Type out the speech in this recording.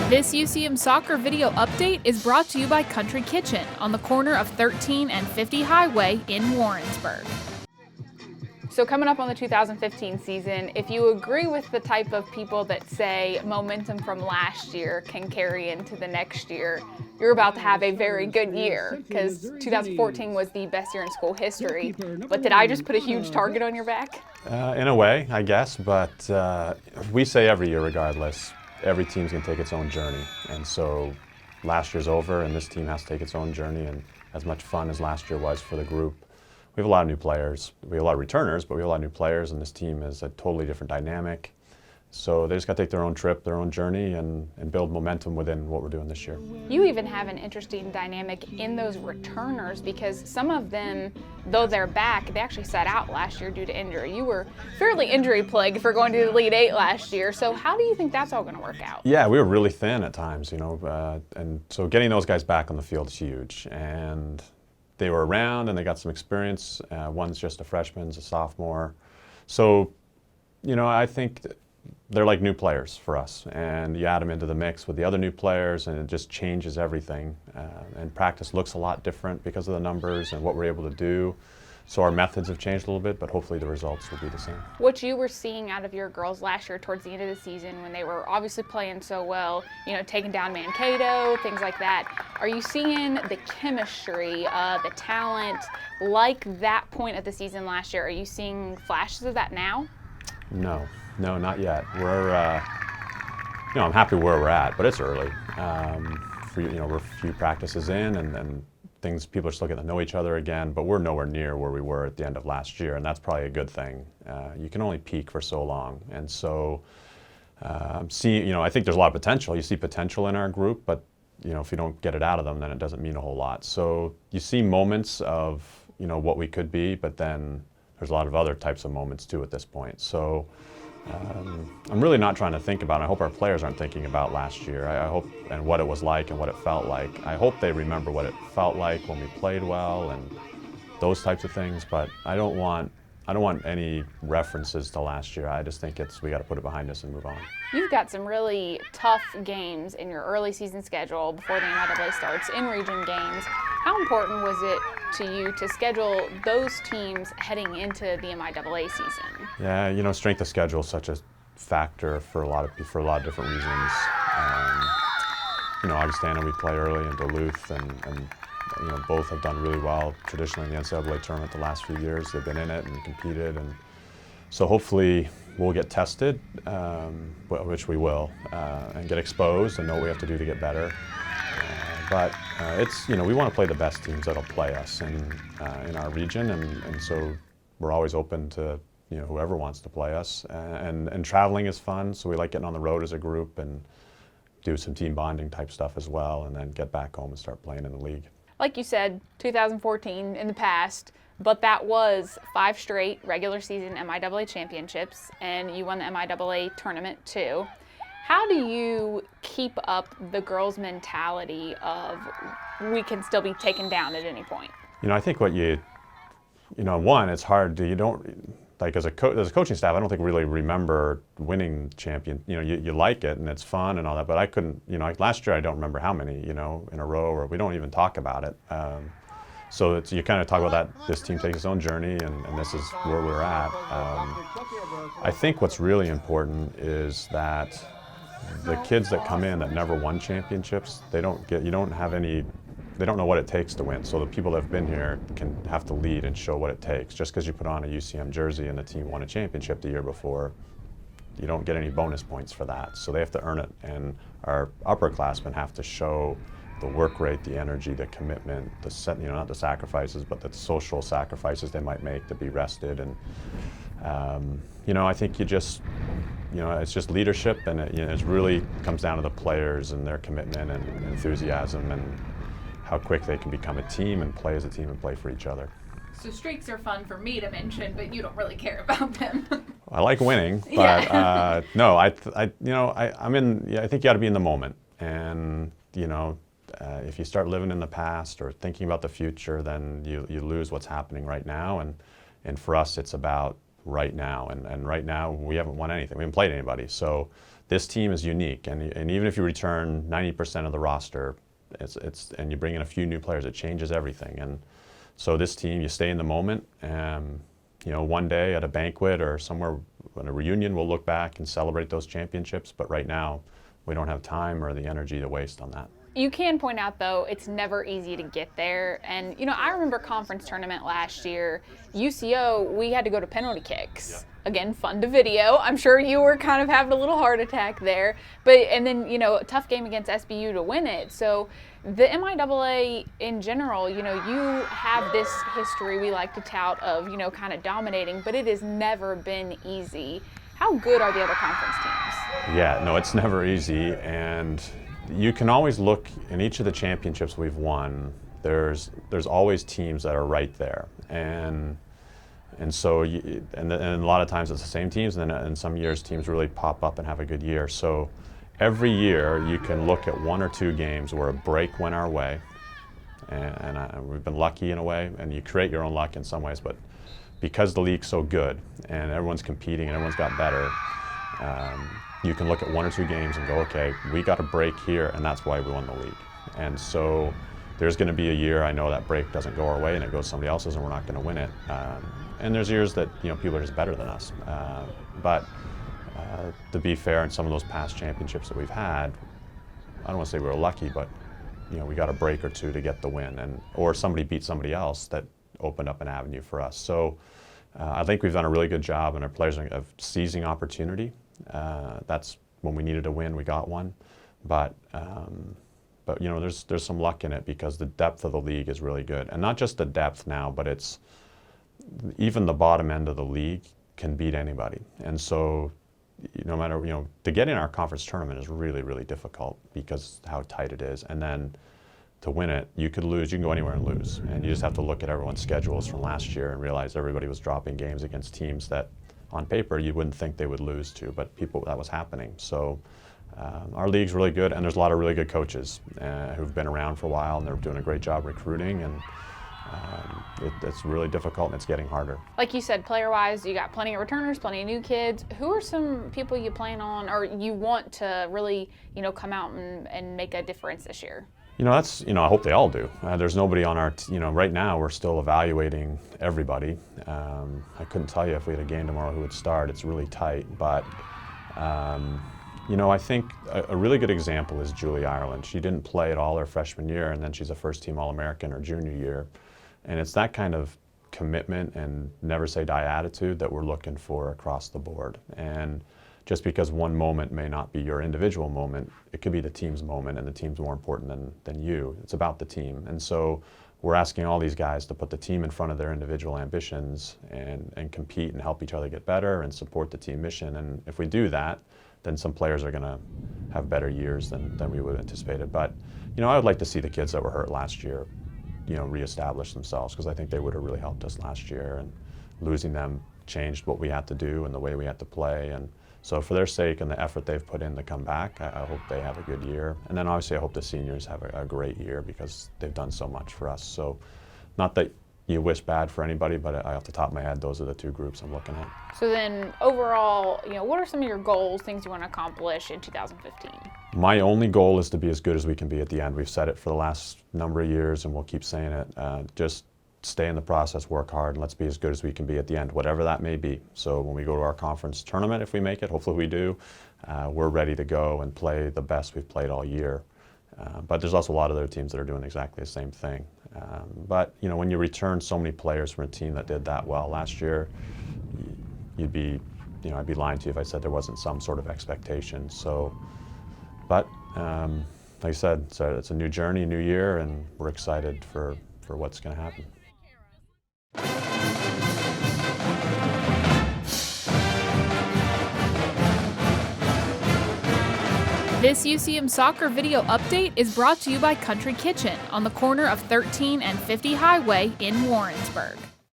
This UCM soccer video update is brought to you by Country Kitchen on the corner of 13 and 50 Highway in Warrensburg. So coming up on the 2015 season, if you agree with the type of people that say momentum from last year can carry into the next year, you're about to have a very good year, because 2014 was the best year in school history. But did I just put a huge target on your back? In a way, I guess, but we say every year regardless, every team's going to take its own journey. And so last year's over and this team has to take its own journey, and as much fun as last year was for the group, we have a lot of new players. We have a lot of returners, but we have a lot of new players, and this team is a totally different dynamic. So they just got to take their own trip, their own journey, and build momentum within what we're doing this year. You even have an interesting dynamic in those returners, because some of them, though they're back, they actually sat out last year due to injury. You were fairly injury plagued for going to the Elite Eight last year. So how do you think that's all going to work out? Yeah, we were really thin at times, and so getting those guys back on the field is huge. And they were around and they got some experience. One's just a freshman, a sophomore. So, I think they're like new players for us, and you add them into the mix with the other new players and it just changes everything. And practice looks a lot different because of the numbers and what we're able to do. So our methods have changed a little bit, but hopefully the results will be the same. What you were seeing out of your girls last year towards the end of the season, when they were obviously playing so well, taking down Mankato, things like that, are you seeing the chemistry, the talent, like that point of the season last year? Are you seeing flashes of that now? No, not yet. We're, I'm happy where we're at, but it's early. We're a few practices in, and people are still getting to know each other again, but we're nowhere near where we were at the end of last year, and that's probably a good thing. You can only peak for so long, and so I think there's a lot of potential. You see potential in our group, but if you don't get it out of them, then it doesn't mean a whole lot. So you see moments of what we could be, but then there's a lot of other types of moments too at this point. So I'm really not trying to think about it. I hope our players aren't thinking about last year. I hope, and what it was like and what it felt like. I hope they remember what it felt like when we played well and those types of things, but I don't want any references to last year. I just think we got to put it behind us and move on. You've got some really tough games in your early season schedule before the MIAA starts, in-region games. How important was it to you to schedule those teams heading into the MIAA season? Yeah, strength of schedule is such a factor for a lot of different reasons. Augustana, we play early in Duluth, and both have done really well traditionally in the NCAA tournament the last few years. They've been in it and competed, and so hopefully we'll get tested, which we will, and get exposed and know what we have to do to get better. But we want to play the best teams that'll play us in our region, and so we're always open to whoever wants to play us. And traveling is fun, so we like getting on the road as a group and do some team bonding type stuff as well, and then get back home and start playing in the league. Like you said, 2014 in the past, but that was 5 straight regular season MIAA championships, and you won the MIAA tournament too. How do you keep up the girls' mentality of we can still be taken down at any point? I think one, it's hard as a coaching staff, I don't think we really remember winning champion. You like it and it's fun and all that, but I couldn't, last year I don't remember how many, in a row, or we don't even talk about it. So you kind of talk about that, this team takes its own journey, and this is where we're at. I think what's really important is that the kids that come in that never won championships, they don't know what it takes to win. So the people that have been here have to lead and show what it takes. Just because you put on a UCM jersey and the team won a championship the year before, you don't get any bonus points for that. So they have to earn it, and our upperclassmen have to show the work rate, the energy, the commitment, not the sacrifices, but the social sacrifices they might make to be rested. And I think it's just leadership, and it really comes down to the players and their commitment and enthusiasm, and how quick they can become a team and play as a team and play for each other. So streaks are fun for me to mention, but you don't really care about them. I like winning, but no, I think you got to be in the moment, and if you start living in the past or thinking about the future, then you lose what's happening right now, and for us it's about right now. And right now, we haven't won anything. We haven't played anybody. So this team is unique. And even if you return 90% of the roster, and you bring in a few new players, it changes everything. And so this team, you stay in the moment. You know, one day at a banquet or somewhere in a reunion, we'll look back and celebrate those championships. But right now, we don't have time or the energy to waste on that. You can point out, though, it's never easy to get there. And, you know, I remember conference tournament last year, UCO, we had to go to penalty kicks. Yeah. Again, fun to video. I'm sure you were kind of having a little heart attack there. And then, you know, a tough game against SBU to win it. So the MIAA in general, you know, you have this history we like to tout of, you know, kind of dominating, but it has never been easy. How good are the other conference teams? Yeah, no, it's never easy. And you can always look in each of the championships we've won, there's always teams that are right there. And so, and a lot of times it's the same teams, and then in some years teams really pop up and have a good year. So every year you can look at one or two games where a break went our way, and we've been lucky in a way, and you create your own luck in some ways, but because the league's so good and everyone's competing and everyone's got better, you can look at one or two games and go, okay, we got a break here, and that's why we won the league. And so there's going to be a year I know that break doesn't go our way and it goes somebody else's and we're not going to win it. And there's years that, you know, people are just better than us. But to be fair, in some of those past championships that we've had, I don't want to say we were lucky, but you know, we got a break or two to get the win, or somebody beat somebody else that opened up an avenue for us. So I think we've done a really good job, and our players of seizing opportunity. That's when we needed a win, we got one. But you know, there's some luck in it because the depth of the league is really good, and not just the depth now, but it's even the bottom end of the league can beat anybody. And so, no matter, you know, to get in our conference tournament is really, really difficult because how tight it is. And then to win it, you could lose. You can go anywhere and lose, and you just have to look at everyone's schedules from last year and realize everybody was dropping games against teams that, on paper, you wouldn't think they would lose to, but that was happening. So our league's really good, and there's a lot of really good coaches who've been around for a while, and they're doing a great job recruiting, and it's really difficult, and it's getting harder. Like you said, player-wise, you got plenty of returners, plenty of new kids. Who are some people you plan on, or you want to really, you know, come out and make a difference this year? You know, that's, you know, I hope they all do. There's nobody on our, you know, right now we're still evaluating everybody. I couldn't tell you if we had a game tomorrow who would start. It's really tight, but you know, I think a really good example is Julie Ireland. She didn't play at all her freshman year, and then she's a first-team All-American her junior year. And it's that kind of commitment and never say die attitude that we're looking for across the board. And just because one moment may not be your individual moment, it could be the team's moment, and the team's more important than you. It's about the team. And so we're asking all these guys to put the team in front of their individual ambitions and compete and help each other get better and support the team mission. And if we do that, then some players are going to have better years than we would have anticipated. But, you know, I would like to see the kids that were hurt last year, you know, reestablish themselves, because I think they would have really helped us last year, and losing them changed what we had to do and the way we had to play. And so for their sake and the effort they've put in to come back, I hope they have a good year. And then obviously I hope the seniors have a great year because they've done so much for us. So not that you wish bad for anybody, but off the top of my head, those are the two groups I'm looking at. So then overall, you know, what are some of your goals, things you want to accomplish in 2015? My only goal is to be as good as we can be at the end. We've said it for the last number of years, and we'll keep saying it. Just stay in the process, work hard, and let's be as good as we can be at the end, whatever that may be. So when we go to our conference tournament, if we make it, hopefully we do, we're ready to go and play the best we've played all year. But there's also a lot of other teams that are doing exactly the same thing. But you know, when you return so many players from a team that did that well last year, you'd be, you know, I'd be lying to you if I said there wasn't some sort of expectation. So, but like I said, it's a new journey, a new year, and we're excited for what's going to happen. This UCM soccer video update is brought to you by Country Kitchen on the corner of 13 and 50 Highway in Warrensburg.